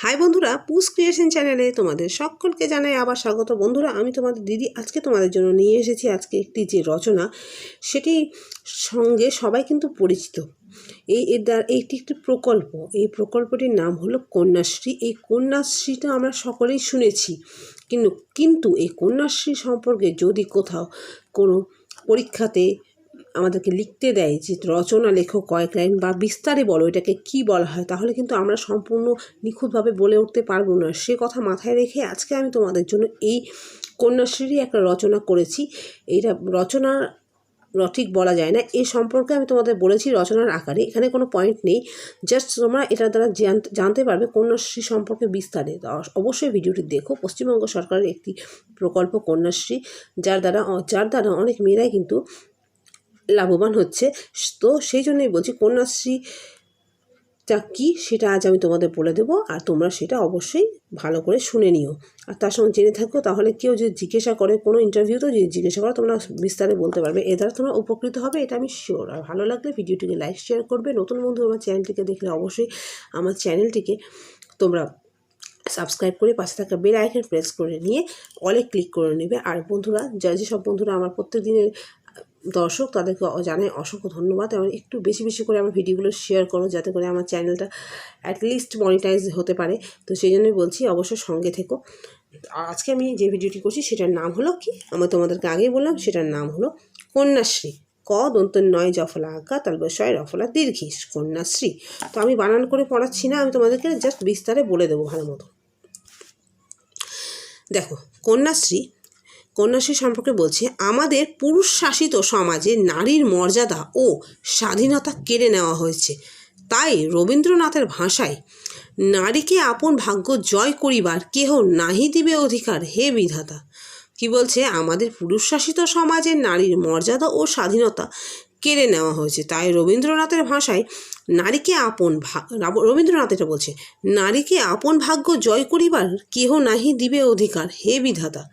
High বন্ধুরা, পুস creation চ্যানেলে তোমাদের সকলকে জানাই আবার স্বাগত। বন্ধুরা, আমি তোমাদের দিদি আজকে তোমাদের জন্য নিয়ে এসেছি আজকে একটি যে রচনা, সেটি সঙ্গে সবাই কিন্তু পরিচিত। এইটি একটি প্রকল্প। এই প্রকল্পটির নাম হলো কন্যাশ্রী। এই কন্যাশ্রীটা আমরা সকলেই শুনেছি, কিন্তু এই কন্যাশ্রী সম্পর্কে যদি কোথাও কোনো পরীক্ষাতে আমাদেরকে লিখতে দেয় যে রচনা লেখো কয়েক লাইন বা বিস্তারে বলো এটাকে কি বলা হয়, তাহলে কিন্তু আমরা সম্পূর্ণ নিখুঁতভাবে বলে উঠতে পারবো না। সে কথা মাথায় রেখে আজকে আমি তোমাদের জন্য এই কন্যাশ্রী একটা রচনা করেছি। এইটা রচনার ঠিক বলা যায় না, এ সম্পর্কে আমি তোমাদের বলেছি রচনার আকারে। এখানে কোনো পয়েন্ট নেই, জাস্ট তোমরা এটার দ্বারা জানতে পারবে কন্যাশ্রী সম্পর্কে বিস্তারে। অবশ্যই ভিডিওটি দেখো। পশ্চিমবঙ্গ সরকারের একটি প্রকল্প কন্যাশ্রী, যার দ্বারা অনেক মেয়েরাই কিন্তু লাভবান হচ্ছে। তো সেই জন্যই বলছি কন্যাশ্রীটা কী সেটা আজ আমি তোমাদের বলে দেবো, আর তোমরা সেটা অবশ্যই ভালো করে শুনে নিও আর তার সঙ্গে জেনে থাকো। তাহলে কেউ যদি জিজ্ঞাসা করে, কোনো ইন্টারভিউতেও যদি জিজ্ঞাসা করো, তোমরা বিস্তারে বলতে পারবে। এ দ্বারা তোমরা উপকৃত হবে, এটা আমি শিওর। আর ভালো লাগলে ভিডিওটিকে লাইক শেয়ার করবে। নতুন বন্ধু আমার চ্যানেলটিকে দেখলে অবশ্যই আমার চ্যানেলটিকে তোমরা সাবস্ক্রাইব করে পাশে থাকা বেল আইকন প্রেস করে নিয়ে অলে ক্লিক করে নেবে। আর বন্ধুরা, যেসব বন্ধুরা আমার প্রত্যেক দিনের দর্শক, তাদেরকে জানাই অসংখ্য ধন্যবাদ। এবং একটু বেশি বেশি করে আমার ভিডিওগুলো শেয়ার করো, যাতে করে আমার চ্যানেলটা অ্যাটলিস্ট মনিটাইজ হতে পারে। তো সেই জন্যই বলছি অবশ্যই সঙ্গে থেকো। আজকে আমি যে ভিডিওটি করছি সেটার নাম হলো কি, আমি তোমাদেরকে আগেই বললাম, সেটার নাম হলো কন্যাশ্রী। ক দন্ত নয় জফলা আঁকা তালবশয় রফলা দীর্ঘিস, কন্যাশ্রী। তো আমি বানান করে পড়াচ্ছি না, আমি তোমাদেরকে জাস্ট বিস্তারে বলে দেবো ভালো মতো। দেখো, কন্যাশ্রী সম্পর্কে বলছে, আমাদের পুরুষ শাসিত সমাজে নারীর মর্যাদা ও স্বাধীনতা কেড়ে নেওয়া হয়েছে। তাই রবীন্দ্রনাথের ভাষায়, নারীকে আপন ভাগ্য জয় করিবার কেহ নাহি দিবে অধিকার, হে বিধাতা। কি বলছে? আমাদের পুরুষ শাসিত সমাজে নারীর মর্যাদা ও স্বাধীনতা কেড়ে নেওয়া হয়েছে। তাই রবীন্দ্রনাথের ভাষায় রবীন্দ্রনাথ এটা বলছে, নারীকে আপন ভাগ্য জয় করিবার কেহ নাহি দিবে অধিকার, হে বিধাতা।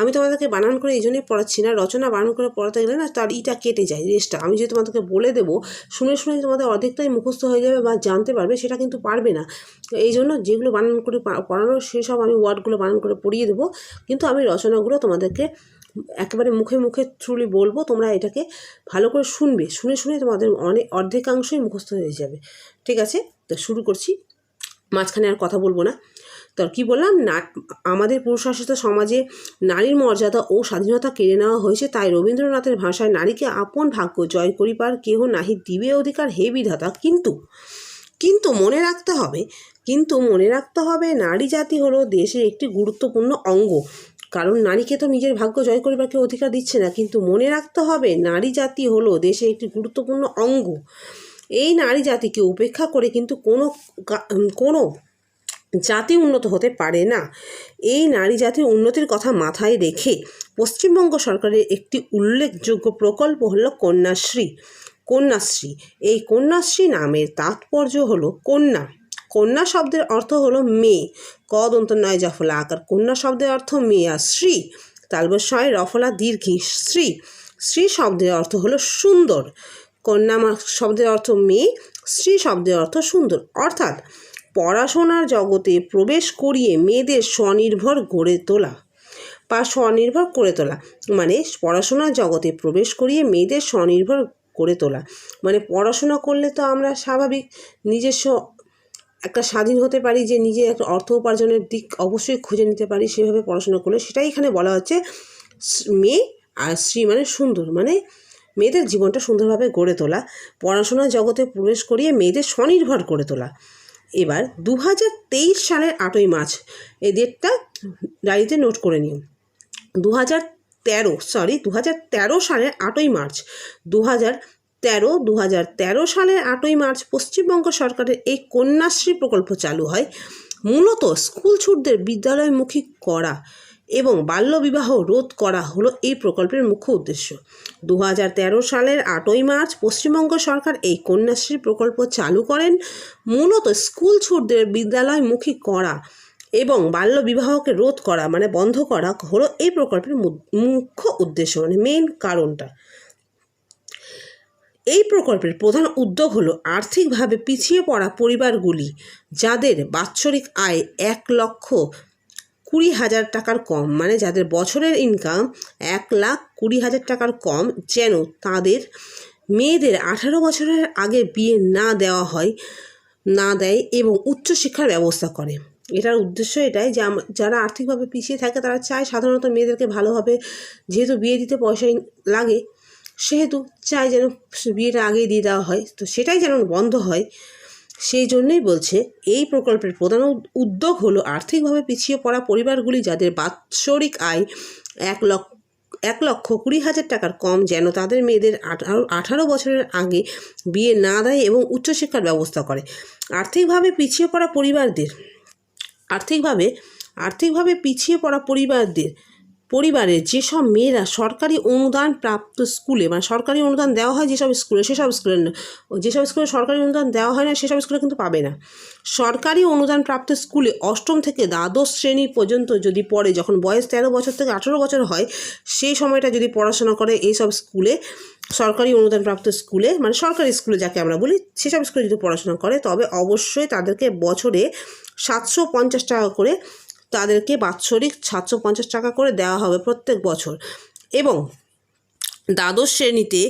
আমি তোমাদেরকে বানান করে এই জন্যই পড়াচ্ছি না, রচনা বানান করে পড়াতে গেলে না তার ইটা কেটে যায়, রেসটা। আমি যদি তোমাদেরকে বলে দেবো, শুনে তোমাদের অর্ধেকটাই মুখস্থ হয়ে যাবে বা জানতে পারবে, সেটা কিন্তু পারবে না। এই জন্য যেগুলো বানান করে পড়ানো, সেসব আমি ওয়ার্ডগুলো বানান করে পড়িয়ে দেবো, কিন্তু আমি রচনাগুলো তোমাদেরকে একেবারে মুখে মুখে থ্রুলি বলবো। তোমরা এটাকে ভালো করে শুনবে, শুনে তোমাদের অর্ধেকাংশই মুখস্থ হয়ে যাবে। ঠিক আছে, তো শুরু করছি, মাঝখানে আর কথা বলবো না। তো কী বললাম, আমাদের পুরুষশাসিত সমাজে নারীর মর্যাদা ও স্বাধীনতা কেড়ে নেওয়া হয়েছে। তাই রবীন্দ্রনাথের ভাষায়, নারীকে আপন ভাগ্য জয় করিবার কেহ নাহি দিবে অধিকার, হে বিধাতা। কিন্তু মনে রাখতে হবে নারী জাতি হলো দেশের একটি গুরুত্বপূর্ণ অঙ্গ। কারণ নারীকে তো নিজের ভাগ্য জয় করিবার কেউ অধিকার দিচ্ছে না, কিন্তু মনে রাখতে হবে নারী জাতি হলো দেশের একটি গুরুত্বপূর্ণ অঙ্গ। এই নারী জাতিকে উপেক্ষা করে কিন্তু কোনো জাতি উন্নত হতে পারে না। এই নারী জাতির উন্নতির কথা মাথায় রেখে পশ্চিমবঙ্গ সরকারের একটি উল্লেখযোগ্য প্রকল্প হলো কন্যাশ্রী। এই কন্যাশ্রী নামের তাৎপর্য হলো কন্যা। কন্যা শব্দের অর্থ হলো মেয়ে। ক দন্ত নয় জফলা আকার, কন্যা শব্দের অর্থ মেয়ে। আর শ্রী তালবশয় রফলা দীর্ঘি, শ্রী শব্দের অর্থ হলো সুন্দর। কন্যা শব্দের অর্থ মেয়ে, শ্রী শব্দের অর্থ সুন্দর। অর্থাৎ পড়াশোনার জগতে প্রবেশ করিয়ে মেয়েদের স্বনির্ভর করে তোলা মানে পড়াশোনার জগতে প্রবেশ করিয়ে মেয়েদের স্বনির্ভর করে তোলা মানে পড়াশোনা করলে তো আমরা স্বাভাবিক নিজস্ব একটা স্বাধীন হতে পারি, যে নিজে একটা অর্থ উপার্জনের দিক অবশ্যই খুঁজে নিতে পারি। সেভাবে পড়াশোনা করলে, সেটাই এখানে বলা হচ্ছে। মেয়ে আর শ্রী মানে সুন্দর, মানে মেয়েদের জীবনটা সুন্দরভাবে গড়ে তোলা, পড়াশোনার জগতে প্রবেশ করিয়ে মেয়েদের স্বনির্ভর করে তোলা। এবার 2023 সালের 8ই মার্চ, এই ডেটটা ডায়েরিতে নোট করে নিও। 2013 সালের 8ই মার্চ 2013 সালের 8ই মার্চ পশ্চিমবঙ্গ সরকারের এই কন্যাশ্রী প্রকল্প চালু হয়। মূলত স্কুল ছুটদের বিদ্যালয়মুখী করা এবং বাল্যবিবাহ রোধ করা হলো এই প্রকল্পের মুখ্য উদ্দেশ্য। 2013 সালের 8ই মার্চ পশ্চিমবঙ্গ সরকার এই কন্যাশ্রী প্রকল্প চালু করেন। মূলত স্কুল ছুটদের বিদ্যালয়মুখী করা এবং বাল্যবিবাহকে রোধ করা মানে বন্ধ করা হলো এই প্রকল্পের মুখ্য উদ্দেশ্য, মানে মেইন কারণটা। এই প্রকল্পের প্রধান উদ্যোগ হলো আর্থিকভাবে পিছিয়ে পড়া পরিবারগুলি যাদের বাৎসরিক আয় 1,20,000 টাকার কম, মানে যাদের বছরের ইনকাম 1,20,000 টাকার কম, যেন তাদের মেয়েদের 18 বছরের আগে বিয়ে না দেয় এবং উচ্চশিক্ষার ব্যবস্থা করে। এটার উদ্দেশ্য এটাই যে যারা আর্থিকভাবে পিছিয়ে থাকে তারা চায় সাধারণত মেয়েদেরকে ভালোভাবে, যেহেতু বিয়ে দিতে পয়সা লাগে সেহেতু চায় যেন বিয়েটা আগেই দিয়ে দেওয়া হয়, তো সেটাই যেন বন্ধ হয়। সেই জন্যই বলছে এই প্রকল্পের প্রধান উদ্যোগ হলো আর্থিকভাবে পিছিয়ে পড়া পরিবারগুলি যাদের বাৎসরিক আয় 1,20,000 টাকার কম, যেন তাদের মেয়েদের 18 বছরের আগে বিয়ে না দেয় এবং উচ্চশিক্ষার ব্যবস্থা করে। আর্থিকভাবে পিছিয়ে পড়া পরিবারের যেসব মেয়েরা সরকারি অনুদান প্রাপ্ত স্কুলে, মানে সরকারি অনুদান দেওয়া হয় যেসব স্কুলে, যেসব স্কুলে সরকারি অনুদান দেওয়া হয় না সেসব স্কুলে কিন্তু পাবে না। সরকারি অনুদান প্রাপ্ত স্কুলে অষ্টম থেকে দ্বাদশ শ্রেণী পর্যন্ত যদি পড়ে, যখন বয়স 13 বছর থেকে 18 বছর হয় সেই সময়টা যদি পড়াশোনা করে এইসব স্কুলে, সরকারি অনুদান প্রাপ্ত স্কুলে, মানে সরকারি স্কুলে যাকে আমরা বলি, সেসব স্কুলে যদি পড়াশোনা করে তবে অবশ্যই তাদেরকে বছরে 750 টাকা করে, তাদেরকে বাৎসরিক 750 টাকা করে দেওয়া হবে প্রত্যেক বছর। এবং দ্বাদশ শ্রেণীতে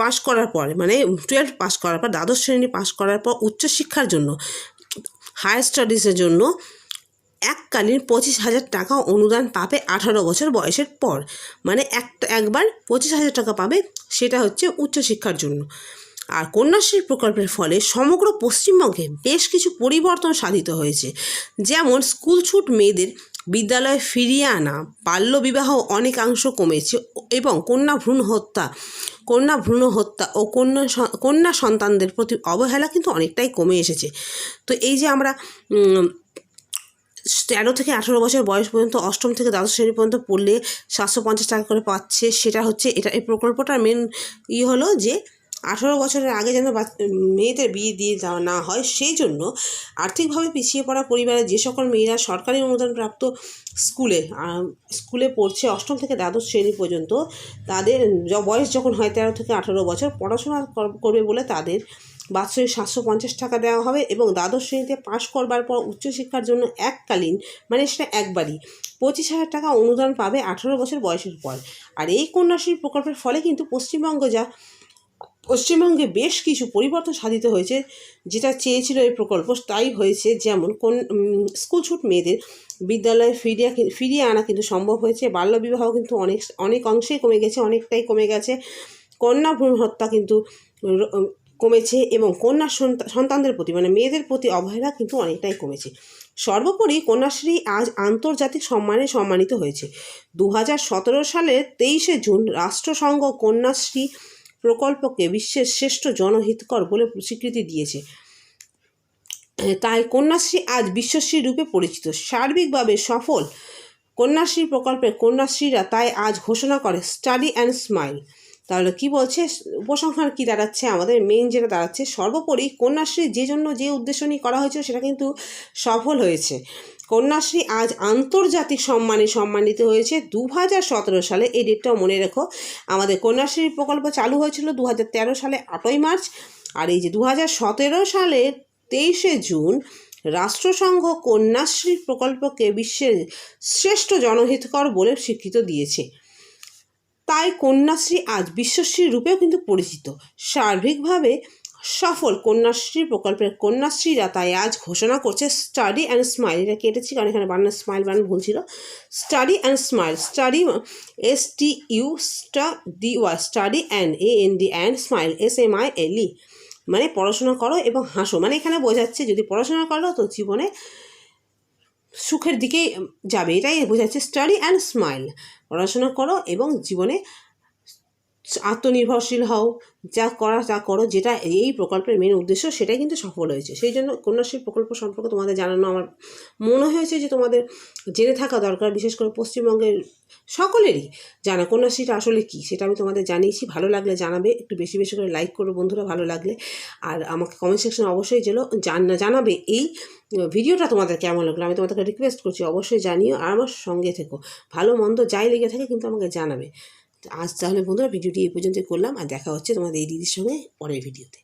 পাশ করার পর, মানে 12 পাস করার পর, দ্বাদশ শ্রেণী পাশ করার পর উচ্চশিক্ষার জন্য, হায়ার স্টাডিজের জন্য এককালীন 25,000 টাকা অনুদান পাবে 18 বছর বয়সের পর, মানে একবার 25,000 টাকা পাবে, সেটা হচ্ছে উচ্চশিক্ষার জন্য। আর কন্যাশ্রী প্রকল্পের ফলে সমগ্র পশ্চিমবঙ্গে বেশ কিছু পরিবর্তন সাধিত হয়েছে, যেমন স্কুলছুট মেয়েদের বিদ্যালয়ে ফিরিয়ে আনা, বাল্যবিবাহ অনেকাংশ কমেছে এবং কন্যা ভ্রূণ হত্যা ও কন্যা সন্তানদের প্রতি অবহেলা কিন্তু অনেকটাই কমে এসেছে। তো এই যে আমরা 13 থেকে 18 বছর বয়স পর্যন্ত, অষ্টম থেকে দ্বাদশ শ্রেণী পর্যন্ত পড়লে 750 টাকা করে পাচ্ছে, সেটা হচ্ছে এই প্রকল্পটার মেন হলো যে 18 বছরের আগে যেন মেয়েদের বিয়ে দিয়ে দেওয়া না হয়, সেই জন্য আর্থিকভাবে পিছিয়ে পড়া পরিবারের যে সকল মেয়েরা সরকারি অনুদানপ্রাপ্ত স্কুলে পড়ছে অষ্টম থেকে দ্বাদশ শ্রেণী পর্যন্ত, তাদের বয়স যখন হয় 13 থেকে 18 বছর, পড়াশোনা করবে বলে তাদের বাৎসরিক 750 টাকা দেওয়া হবে এবং দ্বাদশ শ্রেণীতে পাশ করবার পর উচ্চশিক্ষার জন্য এককালীন, মানে সেটা একবারই 25,000 টাকা অনুদান পাবে 18 বছর বয়সের পর। আর এই কন্যাশ্রী প্রকল্পের ফলে কিন্তু পশ্চিমবঙ্গে বেশ কিছু পরিবর্তন সাধিত হয়েছে, যেটা চেয়েছিল এই প্রকল্প তাই হয়েছে। যেমন স্কুলছুট মেয়েদের বিদ্যালয়ে ফিরিয়ে আনা কিন্তু সম্ভব হয়েছে, বাল্যবিবাহ কিন্তু অনেক অংশেই কমে গেছে, অনেকটাই কমে গেছে, কন্যা ভ্রূণ হত্যা কিন্তু কমেছে এবং কন্যা সন্তানদের প্রতি, মানে মেয়েদের প্রতি অবহেলা কিন্তু অনেকটাই কমেছে। সর্বোপরি কন্যাশ্রী আজ আন্তর্জাতিক সম্মানে সম্মানিত হয়েছে। 2017 সালের 23শে জুন রাষ্ট্রসংঘ কন্যাশ্রী প্রকল্পকে বিশ্বের শ্রেষ্ঠ জনহিতকর বলে স্বীকৃতি দিয়েছে। তাই কন্যাশ্রী আজ বিশ্বশ্রী রূপে পরিচিত। সার্বিকভাবে সফল কন্যাশ্রী প্রকল্পের কন্যাশ্রীরা তাই আজ ঘোষণা করে স্টাডি অ্যান্ড স্মাইল। তাহলে কি বলছে, উপসংহার কি দাঁড়াচ্ছে, আমাদের মেইন যেটা দাঁড়াচ্ছে, সর্বোপরি কন্যাশ্রী যে উদ্দেশ্য নিয়ে করা হয়েছিল সেটা কিন্তু সফল হয়েছে। কন্যাশ্রী আজ আন্তর্জাতিক সম্মানে সম্মানিত হয়েছে 2017 সালে। এই ডেটটাও মনে রেখো, আমাদের কন্যাশ্রী প্রকল্প চালু হয়েছিল 2013 সালে 8ই মার্চ, আর এই যে 2017 সালের 23শে জুন রাষ্ট্রসংঘ কন্যাশ্রী প্রকল্পকে বিশ্বের শ্রেষ্ঠ জনহিতকর বলে স্বীকৃতি দিয়েছে। তাই কন্যাশ্রী আজ বিশ্বশ্রী রূপেও কিন্তু পরিচিত। সার্বিকভাবে সফল কন্যাশ্রী প্রকল্পের কন্যাশ্রীরা তাই আজ ঘোষণা করছে স্টাডি অ্যান্ড স্মাইল। এটা কেটেছি কারণ এখানে স্মাইল ভুল ছিল। Study and smile, study study and smile SMILE, মানে পড়াশোনা করো এবং হাসো। মানে এখানে বোঝাচ্ছে যদি পড়াশোনা করো তো জীবনে সুখের দিকেই যাবে, এটাই বোঝাচ্ছে স্টাডি অ্যান্ড স্মাইল। পড়াশোনা করো এবং জীবনে আত্মনির্ভরশীল হও, যা করো, যেটা এই প্রকল্পের মেন উদ্দেশ্য, সেটাই কিন্তু সফল হয়েছে। সেই জন্য কন্যাশ্রী প্রকল্প সম্পর্কে তোমাদের জানানো আমার মনে হয়েছে যে তোমাদের জেনে থাকা দরকার, বিশেষ করে পশ্চিমবঙ্গের সকলেরই জানা কন্যাশ্রীটা আসলে কী, সেটা আমি তোমাদের জানিয়েছি। ভালো লাগলে জানাবে, একটু বেশি বেশি করে লাইক করো বন্ধুরা ভালো লাগলে, আর আমাকে কমেন্ট সেকশনে অবশ্যই জানাবে এই ভিডিওটা তোমাদের কেমন লাগলো। আমি তোমাদেরকে রিকোয়েস্ট করছি অবশ্যই জানিও, আর আমার সঙ্গে থেকো। ভালো মন্দ যাই লেগে থাকে কিন্তু আমাকে জানাবে। আজ তাহলে বন্ধুরা ভিডিওটি এই পর্যন্ত করলাম, আর দেখা হচ্ছে তোমাদের এই দিদির সঙ্গে পরের ভিডিওতে।